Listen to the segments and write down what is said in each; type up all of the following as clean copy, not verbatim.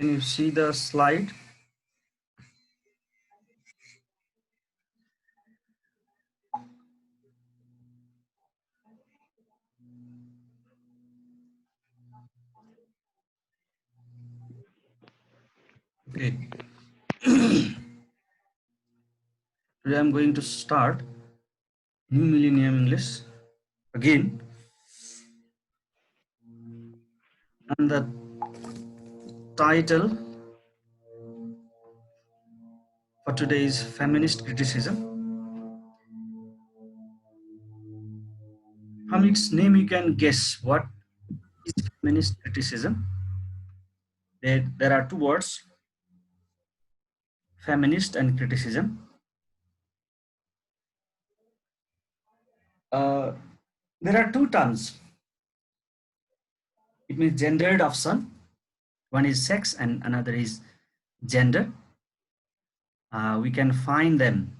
Can you see the slide? Okay. Today I'm going to start New Millennium English again. And the title for today is Feminist Criticism. From its name you can guess what is feminist criticism. There are two words, feminist and criticism. Uh, there are two terms. It means gendered option. One is sex and another is gender. We can find them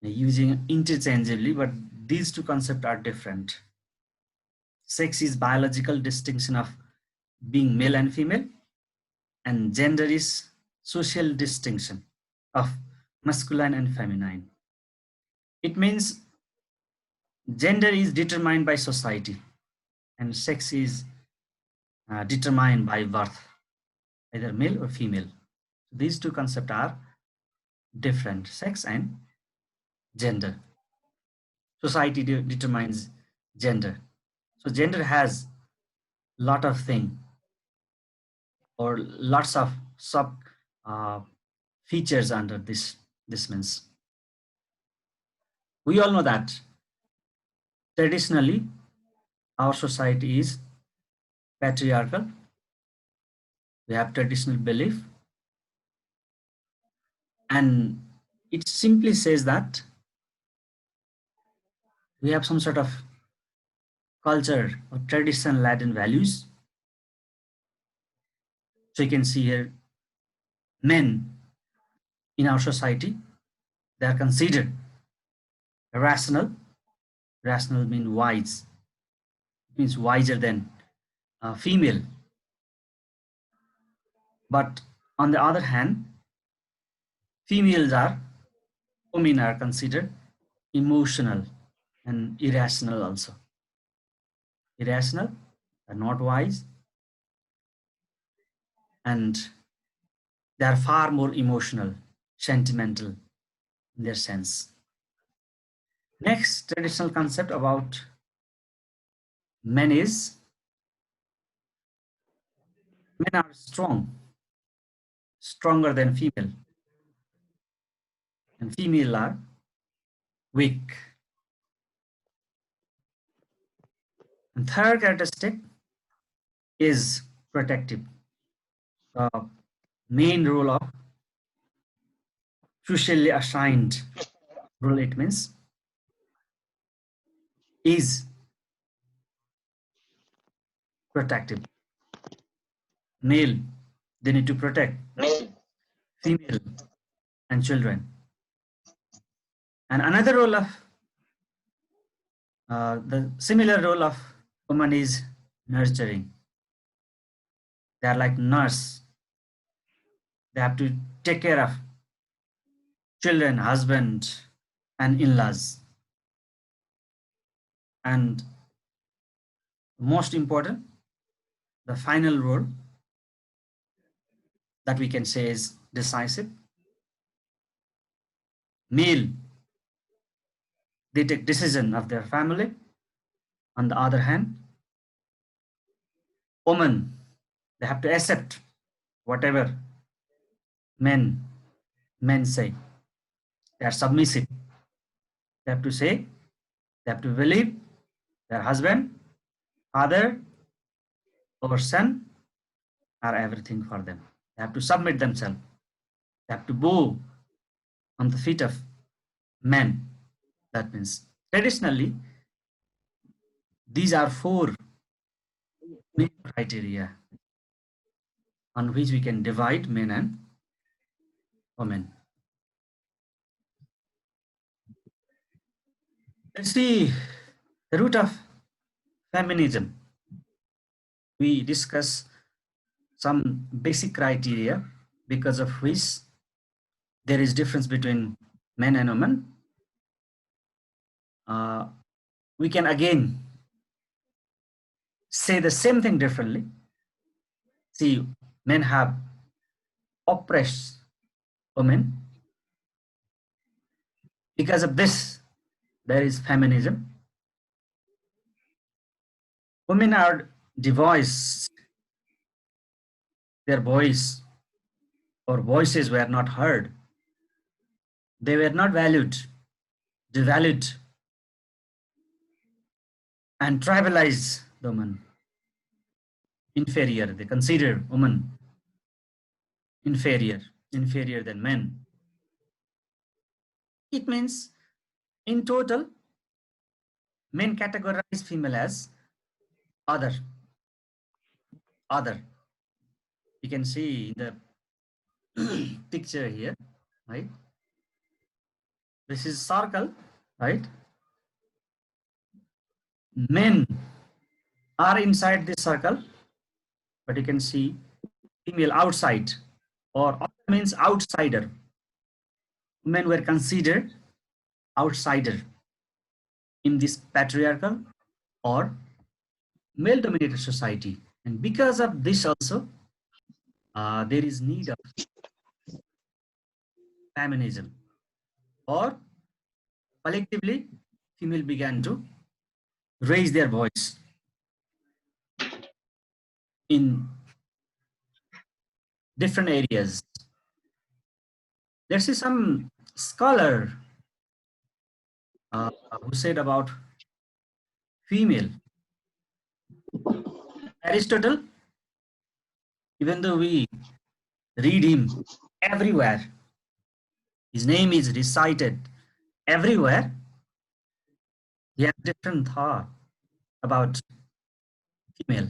using interchangeably, but these two concepts are different. Sex is biological distinction of being male and female, and gender is social distinction of masculine and feminine. It means gender is determined by society and sex is determined by birth, either male or female. These two concepts are different, sex and gender. Society determines gender. So gender has lot of thing or lots of sub uh, features under this means. We all know that traditionally our society is patriarchal. We have traditional belief, and it simply says that we have some sort of culture or tradition Latin values. So you can see here men in our society, they are considered rational. Rational means wise, it means wiser than female. But on the other hand, women are considered emotional and irrational also. Irrational, are not wise, and they are far more emotional, sentimental in their sense. Next traditional concept about men is men are strong, stronger than female, and female are weak. And third characteristic is protective. The main role of socially assigned role, it means, is protective. Male, they need to protect female and children. And another role of the similar role of woman is nurturing. They are like nurse. They have to take care of children, husband, and in-laws. And most important, the final role that we can say is decisive. Male, they take decision of their family. On the other hand, women, they have to accept whatever men say. They are submissive. They have to say, they have to believe their husband, father, or son are everything for them. They have to submit themselves. They have to bow on the feet of men. That means traditionally, these are four main criteria on which we can divide men and women. Let's see the root of feminism. We discuss some basic criteria because of which there is difference between men and women. We can again say the same thing differently. See, men have oppressed women. Because of this, there is feminism. Women are devoiced, their voice or voices were not heard. They were not valued, devalued, and tribalized the woman. Inferior. They consider women inferior, inferior than men. It means, in total, men categorize female as other. Other. You can see in the picture here, right? This is circle, right? Men are inside this circle, but you can see female outside, or other means outsider. Women were considered outsider in this patriarchal or male dominated society, and because of this also there is need of feminism, or collectively female began to raise their voice in different areas. Let's see some scholar who said about female. Aristotle, even though we read him everywhere, his name is recited everywhere, he has different thought about female.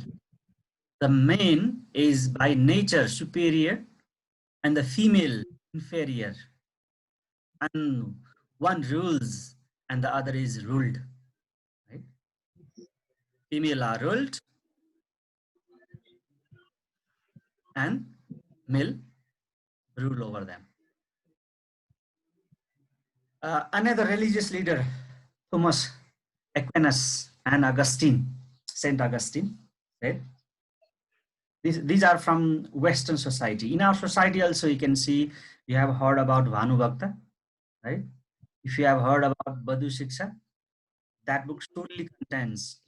The man is by nature superior and the female inferior. And one rules and the other is ruled. Right? Female are ruled and male rule over them. Another religious leader, Thomas Aquinas and Augustine, Saint Augustine, right? These are from Western society. In our society also, you can see, you have heard about Bhanubhakta, right? If you have heard about Badhu Shiksha, that book totally contains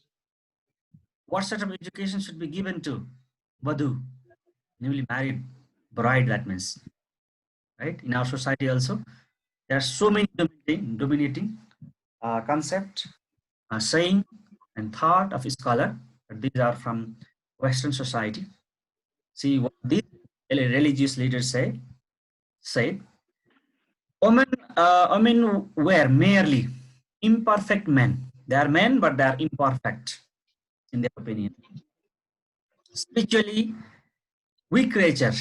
what sort of education should be given to Badhu, newly married bride, that means, right? In our society also, there are so many dominating concept, saying, and thought of a scholar, but these are from Western society. See what these religious leaders say. Women were merely imperfect men. They are men, but they are imperfect in their opinion. Spiritually weak creature.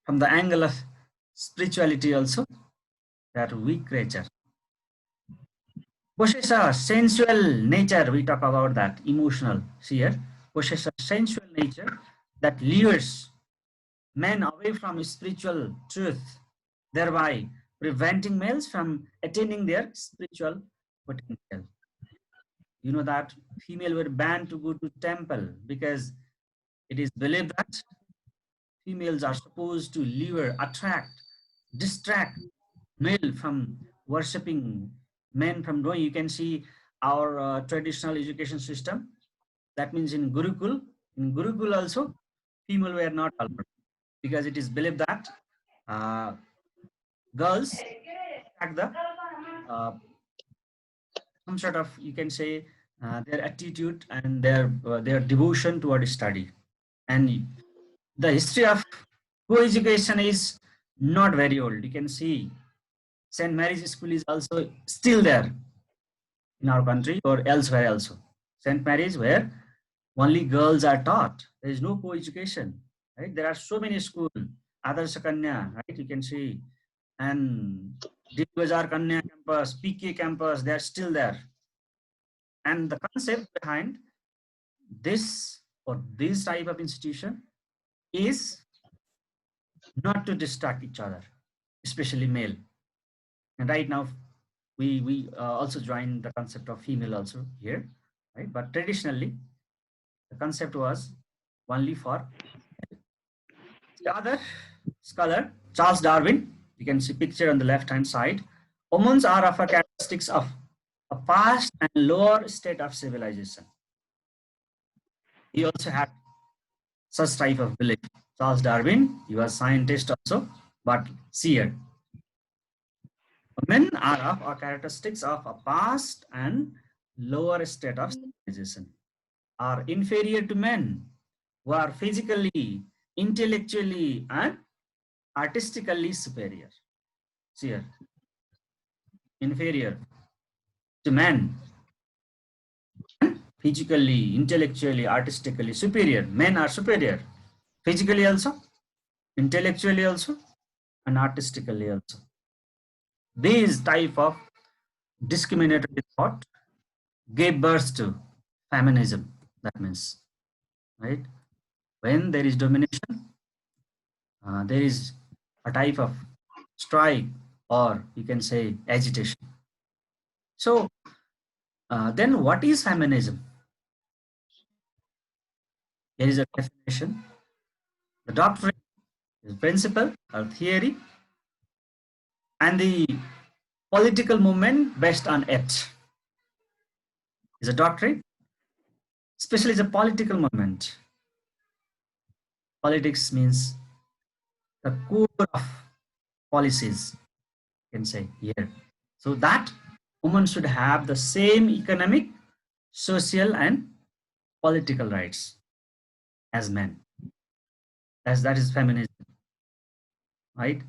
From the angle of spirituality also, they are weak creature. Possess a sensual nature, we talk about that, emotional here. Possess a sensual nature that lures men away from spiritual truth, thereby preventing males from attaining their spiritual potential. You know that female were banned to go to temple because it is believed that females are supposed to lure, attract, distract male from worshipping, men from doing. You can see our traditional education system. That means in Gurukul also, female were not allowed because it is believed that uh, girls attract the some sort of, you can say, their attitude and their devotion toward study. And the history of co-education is not very old. You can see St. Mary's School is also still there in our country or elsewhere also. St. Mary's, where only girls are taught. There is no co-education, right? There are so many schools. Adarsh Kanya, right? You can see, and Bazaar Kanya campus, PK campus, they are still there. And the concept behind this or this type of institution is not to distract each other, especially male. And right now, we also join the concept of female also here, right? But traditionally, the concept was only for the other scholar, Charles Darwin. You can see picture on the left-hand side. Humans are of a characteristics of a past and lower state of civilization. He also had such type of belief. Charles Darwin, he was scientist also, but seer. Men are of a characteristics of a past and lower state of civilization, are inferior to men who are physically, intellectually, and artistically superior. Seer, inferior to men, physically, intellectually, artistically superior. Men are superior, physically also, intellectually also, and artistically also. These type of discriminatory thought gave birth to feminism. That means, right? When there is domination, there is a type of strike, or you can say agitation. So then what is feminism? There is a definition. The doctrine is principle or theory, and the political movement based on it is a doctrine, especially the political movement. Politics means the core of policies, you can say here. So that women should have the same economic, social, and political rights as men. As that is feminism, right?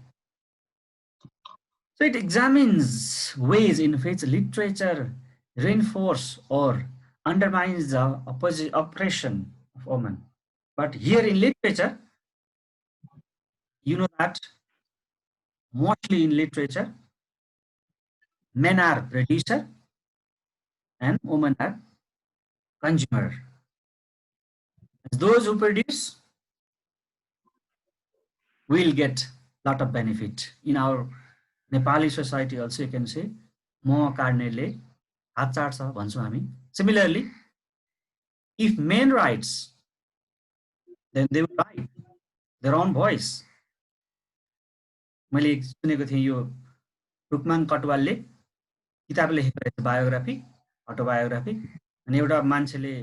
So it examines ways in which literature reinforce or undermines the oppression of women. But here in literature, you know that mostly in literature, men are producer and women are consumer. Those who produce will get lot of benefit. In our Nepali society also you can say म काट्नेले हात चाट्छ भन्छौँ हामी. Similarly, if men writes, then they will write their own voice. मैले सुनेको थिएँ यो रुकमान कटवालले किताब लेखेको रहेछ बायोग्राफी, अटोबायोग्राफी. अनि एउटा मान्छेले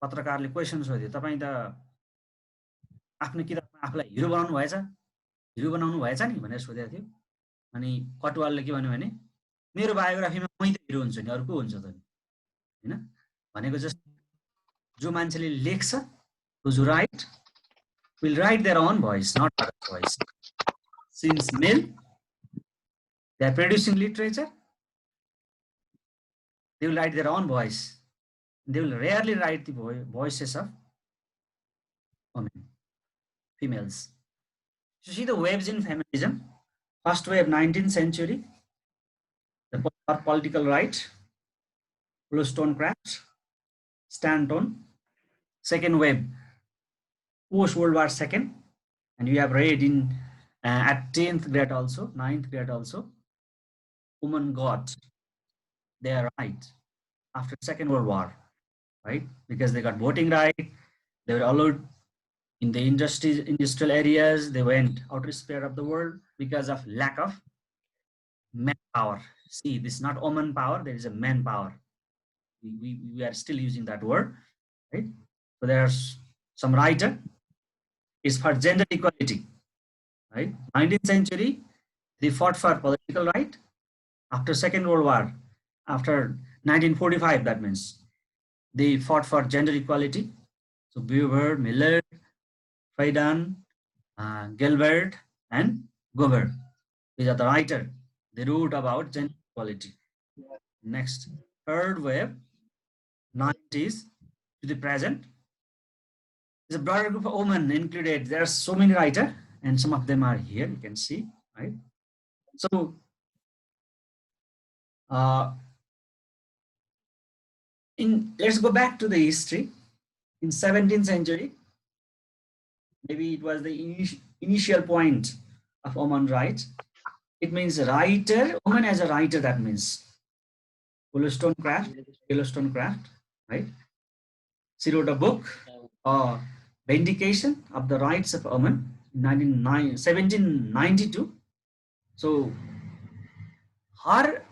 पत्रकारले क्वेसन सोध्यो, तपाईँ त आफ्नो किताबमा आफूलाई हिरो बनाउनु भएछ, हिरो बनाउनु भएछ नि भनेर सोधेको थियो. अनि कटवालले के भन्यो भने मेरो बायोग्राफीमा मै त हिरो हुन्छु नि, अरू को हुन्छ त नि, हैन? भनेको जस्तो जो मान्छेले लेख्छ, those who write will write their own voice, not others' voice. Since men, they are producing literature, they will write their own voice. They will rarely write the voices of women, females. So see the waves in feminism. First wave, 19th century, the political right, Wollstonecraft, Stanton. Second wave, post World War II, and you have read in at 10th grade also, 9th grade also, women got their right after Second World War, right? Because they got voting right, they were allowed in the industrial areas, they went outer sphere of the world because of lack of manpower. See, this is not woman power, there is a manpower. We are still using that word, right? So there's some writer is for gender equality, right? 19th century, they fought for political right. After Second World War, after 1945, that means they fought for gender equality. So Brewer, Miller, Friedan, Gilbert, and Gover. These are the writer. They wrote about gender equality. Next, third wave, 90s to the present. There's a broader group of women included. There are so many writers, and some of them are here. You can see, right? So, let's go back to the history. In 17th century, Maybe it was the initial point of woman right. It means writer, woman as a writer, that means Wollstonecraft, Wollstonecraft, right? She wrote a book, uh, Vindication of the Rights of Women, in 1792. So her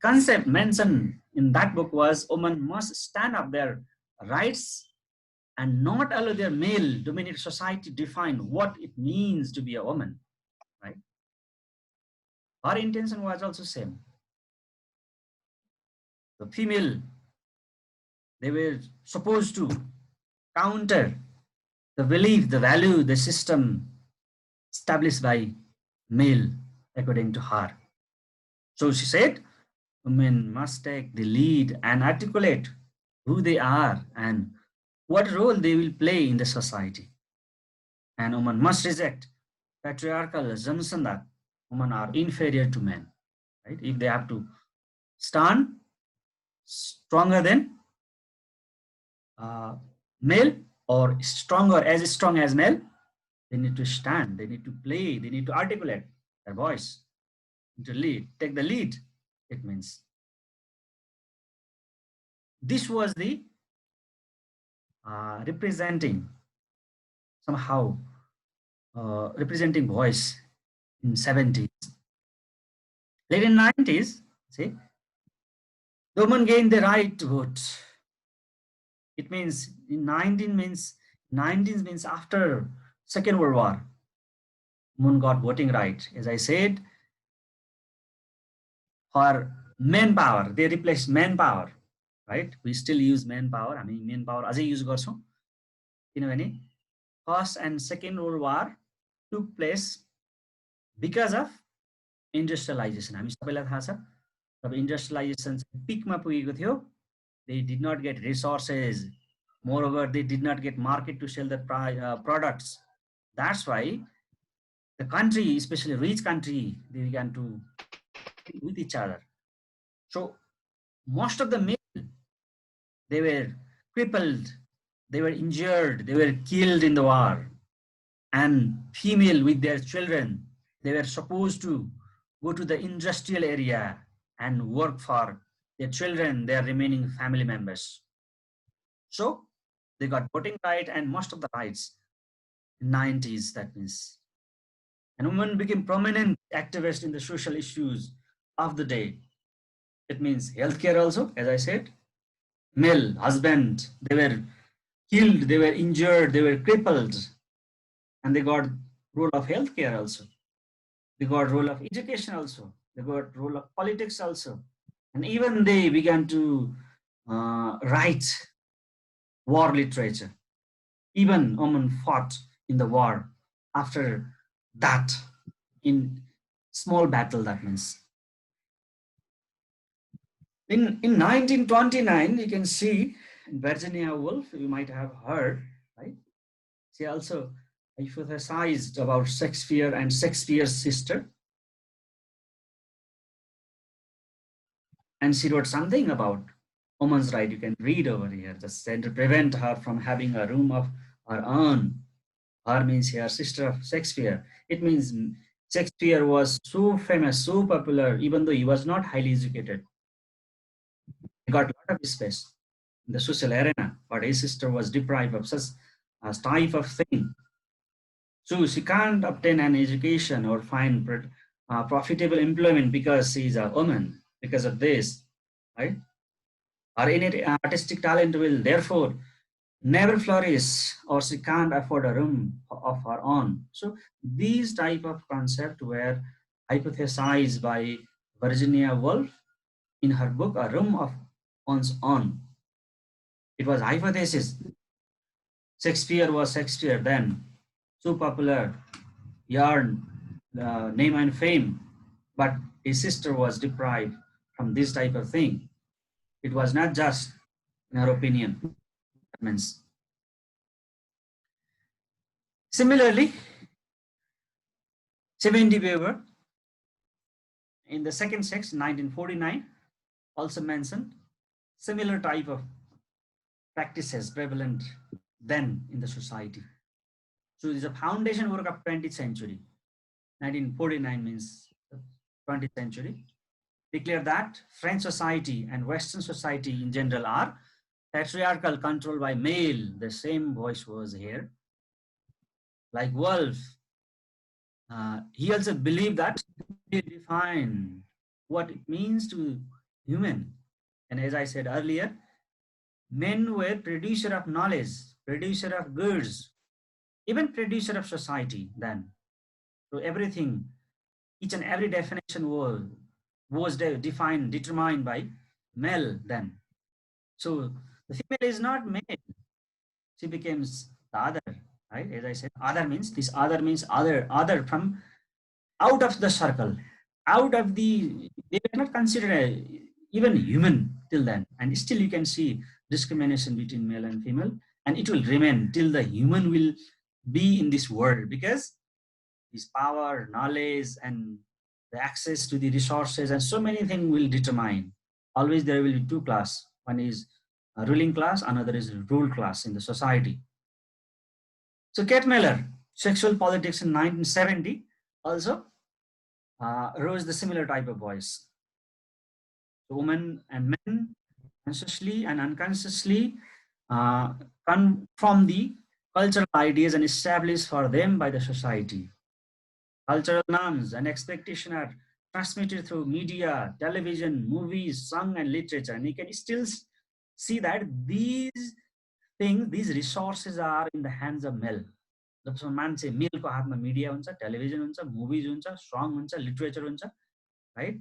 concept mentioned in that book was women must stand up their rights and not allow their male dominated society define what it means to be a woman, right? Her intention was also same. The female, they were supposed to counter the belief, the value, the system established by male, according to her. So she said, women must take the lead and articulate who they are and what role they will play in the society. And women must reject patriarchal assumption that women are inferior to men, right? If they have to stand stronger than uh, male or stronger as strong as male, they need to stand, they need to play, they need to articulate their voice, to lead, take the lead. It means this was the representing somehow representing voice in 70s. Late in 90s, see, the woman gained the right to vote. It means in 19 means after Second World War, women got voting right. As I said, for manpower, they replaced manpower, right? We still use manpower. I mean, manpower अझै use गर्छौं किनभने First and Second World War took place because of industrialization. हामी सबैलाई थाहा छ तब industrialization पिकमा पुगेको थियो. They did not get resources. Moreover, they did not get market to sell their products. That's why the country, especially rich country, they began to with each other. So most of the men, they were crippled, they were injured, they were killed in the war. And female with their children, they were supposed to go to the industrial area and work for their children, their remaining family members. So they got voting right and most of the rights in 90s, that means. And women became prominent activists in the social issues of the day. It means healthcare also, as I said, male, husband, they were killed, they were injured, they were crippled, and they got role of healthcare also. They got role of education also. They got role of politics also. And even they began to write war literature. Even women fought in the war after that in small battle, that means. In 1929, you can see Virginia Woolf, you might have heard, right? She also hypothesized about Shakespeare and Shakespeare's sister. And she wrote something about woman's right. You can read over here. Just said to prevent her from having a room of her own. Her means here sister of Shakespeare. It means Shakespeare was so famous, so popular, even though he was not highly educated. He got a lot of space in the social arena, but his sister was deprived of such a type of thing. So she can't obtain an education or find profitable employment because she's a woman, because of this, right? Her innate artistic talent will therefore never flourish, or she can't afford a room of her own. So these type of concepts were hypothesized by Virginia Woolf in her book A Room of One's Own. It was hypothesis. Shakespeare was Shakespeare then, so popular, he earned name and fame, but his sister was deprived from this type of thing. It was not just, in her opinion. That means similarly, 70 Weber in the second section, 1949, also mentioned similar type of practices prevalent then in the society. So it is a foundation work of 20th century. 1949 means 20th century. Declare that French society and Western society in general are patriarchal, controlled by male. The same voice was here. Like Wolf, he also believed that he defined what it means to human. And as I said earlier, men were producer of knowledge, producer of goods, even producer of society then. So everything, each and every definition was defined, determined by male then. So the female is not male. She becomes the other, right? As I said, other means, this other means other from out of the circle, out of the, they were not considered even human till then. And still you can see discrimination between male and female, and it will remain till the human will be in this world, because his power, knowledge, and the access to the resources and so many things will determine. Always there will be two class. One is a ruling class, another is ruled class in the society. So Kate Miller, Sexual Politics in 1970, also rose the similar type of voice. So women and men, consciously and unconsciously, come from the cultural ideas and established for them by the society. Cultural norms and expectation are transmitted through media, television, movies, song, and literature. And you can still see that these things, these resources are in the hands of male. जबसम्म मान्छे मेलको हातमा media हुन्छ, television हुन्छ, movies हुन्छ, सङ हुन्छ, literature हुन्छ, right?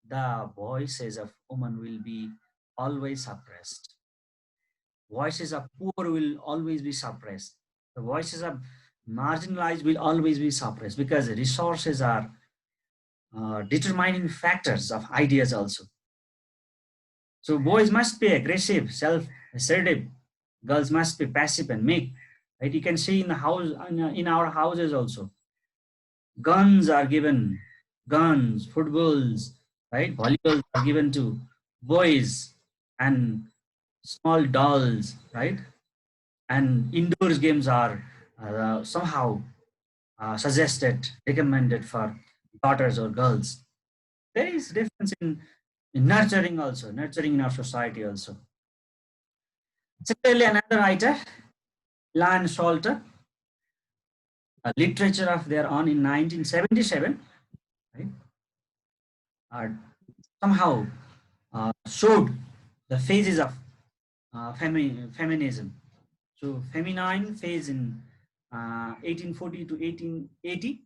The voices of women will be always suppressed. Voices of poor will always be suppressed. The voices of marginalized will always be suppressed, because resources are determining factors of ideas also. So boys must be aggressive, self-assertive. Girls must be passive and meek. Right? You can see in the house, in our houses also. Guns are given, guns, footballs, right? Volleyballs are given to boys, and small dolls, right? And indoors games are somehow suggested, recommended for daughters or girls. There is difference in nurturing also, nurturing in our society also. Similarly, another writer, Lan Salter, a literature of their own in 1977, right? Somehow showed the phases of feminism. So feminine phase in 1840 to 1880,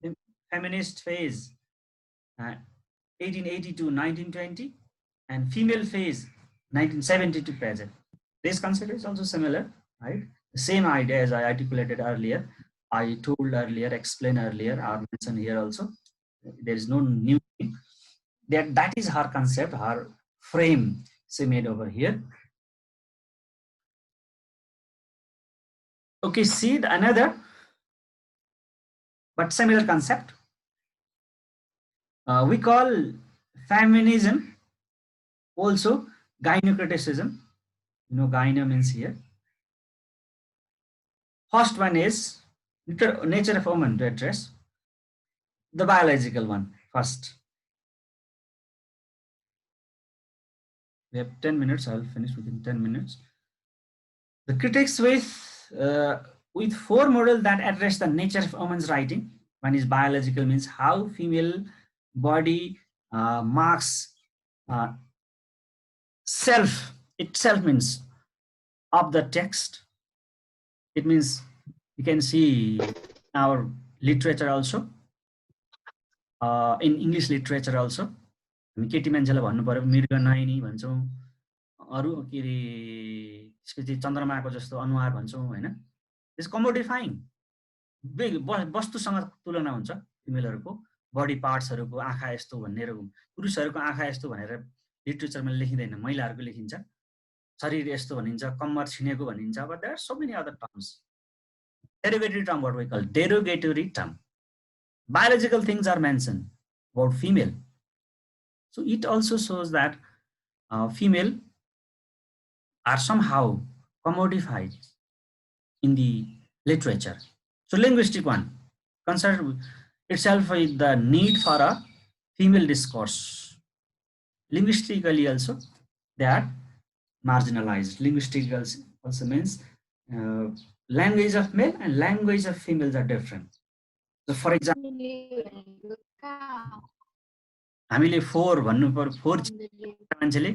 the feminist phase 1880 to 1920, and female phase 1970 to present. This concept is also similar, right? The same idea as I articulated earlier, I told earlier, explained earlier, or mentioned here also. There is no new thing. That is her concept, her frame she made over here. Okay, see another but similar concept. We call feminism also gynocriticism. You know, gyno means here. First one is nature of woman to address. The biological one first. We have 10 minutes. I'll finish within 10 minutes. The critics with four models that address the nature of woman's writing. One is biological, means how female body marks self itself, means of the text. It means you can see our literature also, in English literature also. हामी केटी मान्छेलाई भन्नु पर्यो मृग नयनी भन्छौँ, अरू के अरे त्यसपछि चन्द्रमाको जस्तो अनुहार भन्छौँ होइन. इट्स कमोडिफाइङ. वस्तुसँग तुलना हुन्छ फिमेलहरूको, बडी पार्ट्सहरूको आँखा यस्तो भनेर, पुरुषहरूको आँखा यस्तो भनेर लिटरेचरमा लेखिँदैन, महिलाहरूको लेखिन्छ. शरीर यस्तो भनिन्छ, कम्मर छिनेको भनिन्छ. But there are so many other terms. Derogatory term, what we call derogatory term. Biological things are mentioned about female. So it also shows that female are somehow commodified in the literature. So linguistic one concerned itself with the need for a female discourse. Linguistically also they are marginalized. Linguistic also means uh, language of male and language of females are different. So for example, हामीले four भन्नु पर्यो, four मान्छेले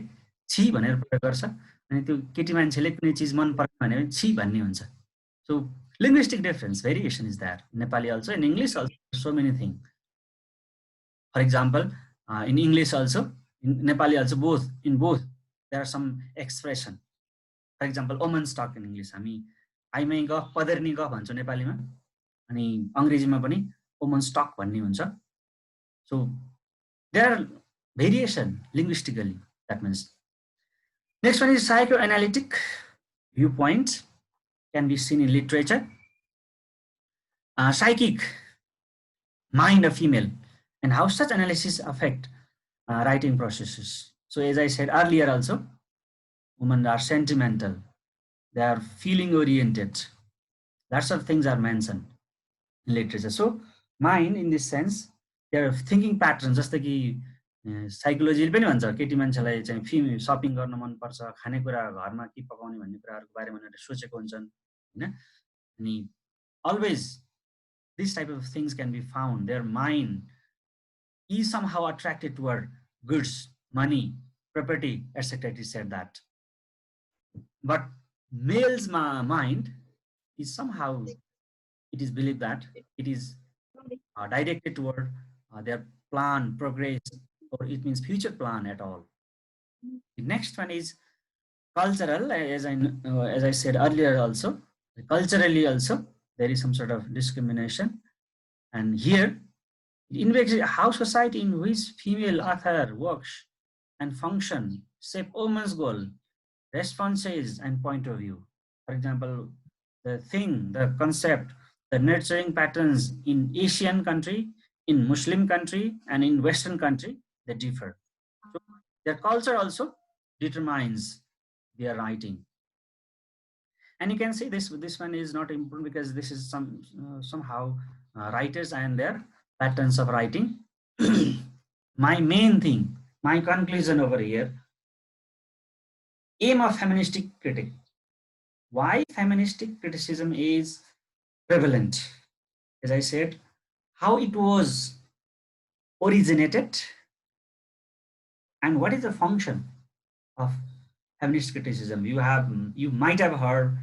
छि भनेर प्रयोग गर्छ, अनि त्यो केटी मान्छेले कुनै चिज मन परेन भने छि भन्ने हुन्छ. So linguistic difference, variation is there. Nepali also, in English also, so many things. For example, in English also, in Nepali also, both there are some expression. For example, woman stock in English, हामी आइमै गफ पदर्नी गफ भन्छौँ नेपालीमा, अनि अङ्ग्रेजीमा पनि woman stock भन्ने हुन्छ. So there are variation linguistically, that means. Next one is psychoanalytic viewpoint, can be seen in literature. Psychic mind of female and how such analysis affect writing processes. So as I said earlier also, women are sentimental, they are feeling oriented, lots of things are mentioned in literature. So mind in this sense, their thinking patterns, जस्तो कि साइकोलोजीले पनि भन्छ केटी मान्छेलाई चाहिँ film shopping गर्न मनपर्छ, खानेकुरा घरमा के पकाउने भन्ने कुराहरूको बारेमा उनीहरूले सोचेको हुन्छन् हैन. अनि always these type of things can be found. Their mind is somehow attracted toward goods, money, property, etc. It is said that. But male's mind is somehow, it is believed that it is directed toward their plan, progress, or it means future plan at all. The next one is cultural, as I said earlier also, culturally also, there is some sort of discrimination. And here, it investigates how society in which female author works and function shape women's goal, responses, and point of view. For example, the concept, the nurturing patterns in Asian country, in Muslim country, and in Western country, they differ. So their culture also determines their writing. And you can see this one is not important because this is somehow writers and their patterns of writing. My main thing, my conclusion over here, aim of feministic critic. Why feministic criticism is prevalent? As I said, how it was originated and what is the function of feminist criticism. You might have heard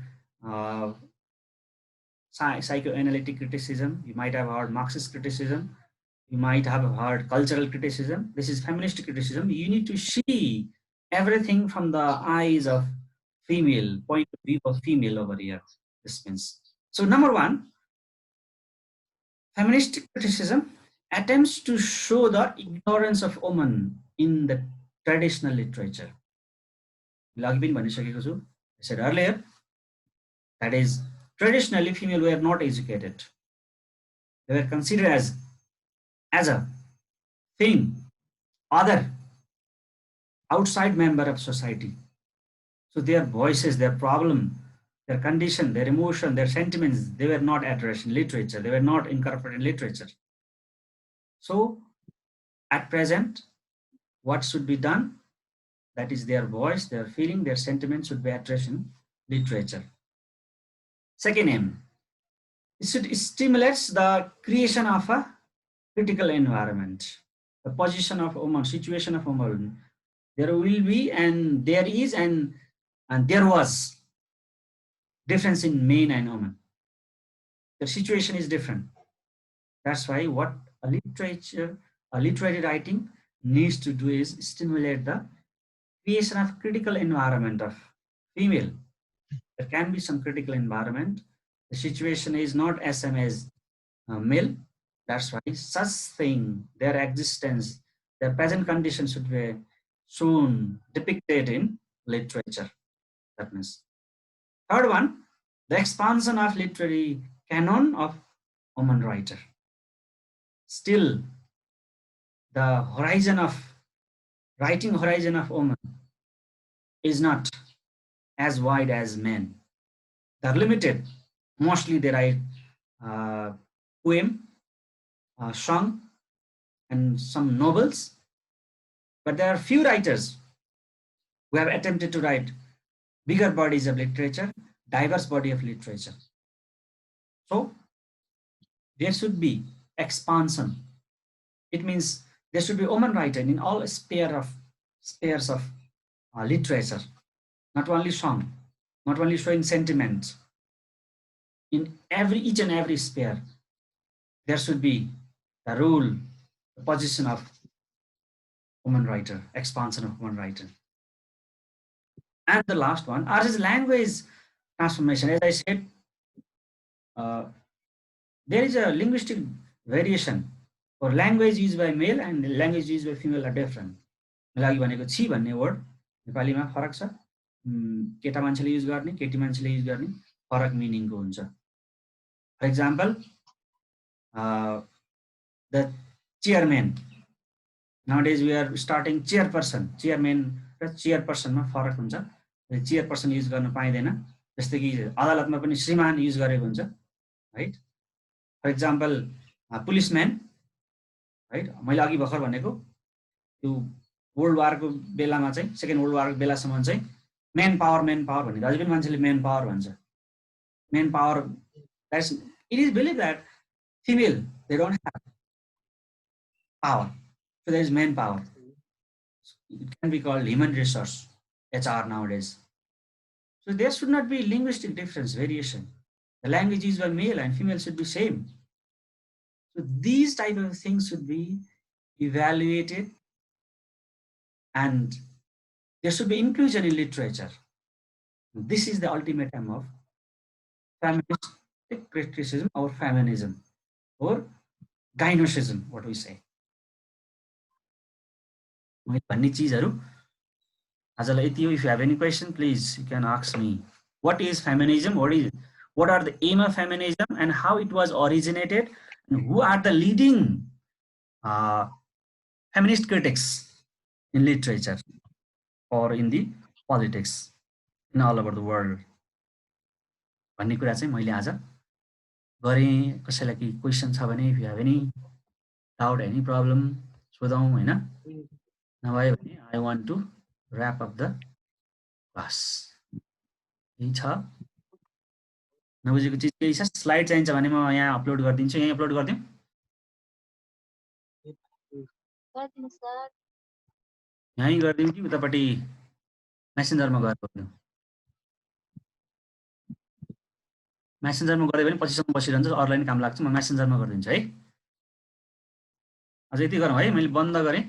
psychoanalytic criticism, you might have heard Marxist criticism, you might have heard cultural criticism. This is feminist criticism. You need to see everything from the eyes of female, point of view of female over here. This means. So number one, feminist criticism attempts to show the ignorance of women in the traditional literature. I said earlier, that is, traditionally female were not educated. They were considered as a thing, other, outside member of society. So their voices, their problem, their condition, their emotion, their sentiments, they were not addressed in literature. They were not incorporated in literature. So at present, what should be done? That is their voice, their feeling, their sentiments should be addressed in literature. Second aim, it should stimulate the creation of a critical environment, the position of woman, situation of woman. There will be and there is and there was difference in men and women. The situation is different. That's why what a literary writing needs to do is stimulate the creation of critical environment of female. There can be some critical environment. The situation is not as same as male. That's why such thing, their existence, their present condition should be shown, depicted in literature. That means. Third one, the expansion of literary canon of woman writer. Still, the horizon of writing horizon of women is not as wide as men. They're limited. Mostly they write poem, song, and some novels. But there are few writers who have attempted to write bigger bodies of literature, diverse body of literature. So there should be expansion. It means there should be woman writer in all spheres of literature, not only song, not only showing sentiments. In each and every sphere, there should be the role, the position of woman writer, expansion of woman writer. And the last one, ours is language transformation. As I said, there is a linguistic variation for language used by male and language used by female are different. मैले अघि भनेको छि भन्ने word नेपालीमा फरक छ, केटा मान्छेले युज गर्ने केटी मान्छेले युज गर्ने फरक मिनिङको हुन्छ. For example the chairman, nowadays we are starting chairperson, chairman र चेयरपर्सनमा फरक हुन्छ. चेयरपर्सन युज गर्न पाइँदैन, जस्तै कि अदालतमा पनि श्रीमान युज गरेको हुन्छ, right. For example policeman, right. मैले अघि भर्खर भनेको त्यो वर्ल्ड वारको बेलामा चाहिँ, सेकेन्ड वर्ल्ड वारको बेलासम्म चाहिँ मेन पावर भनेको अझै पनि मान्छेले मेन पावर भन्छ. Main power, that's it is believe that female they don't have power, so there is main power. It can be called human resource, HR nowadays. So there should not be linguistic difference, variation. The language used by male and female should be same. So these type of things should be evaluated, and there should be inclusion in literature. This is the ultimate aim of feministic criticism or feminism or gynocism, what we say. भन्ने चीजहरु आजलाई यति हो. If you have any question, please you can ask me. What is feminism? What are the aim of feminism and how it was originated, and who are the leading feminist critics in literature or in the politics in all over the world. भन्ने कुरा चाहिँ मैले आज गरे. कसैलाई के question छ भने, if you have any doubt, any problem, सोधौं हैन. नभए भने I want to wrap up the class. यही छ. नबुझेको चीज केही छ, स्लाइड चाहिन्छ भने म यहाँ अपलोड गरिदिन्छु. यही अपलोड गर्दियौ. यही गरिदिउँ कि उतापट्टि मेसेन्जरमा गएर गर्नु. मेसेन्जरमा गरे भने पछिसम्म बसिरहन्छ, अरूलाई नि काम लाग्छ. म मेसेन्जरमा गरिदिन्छु है. अझै यति गरौँ है. मैले बन्द गरेँ.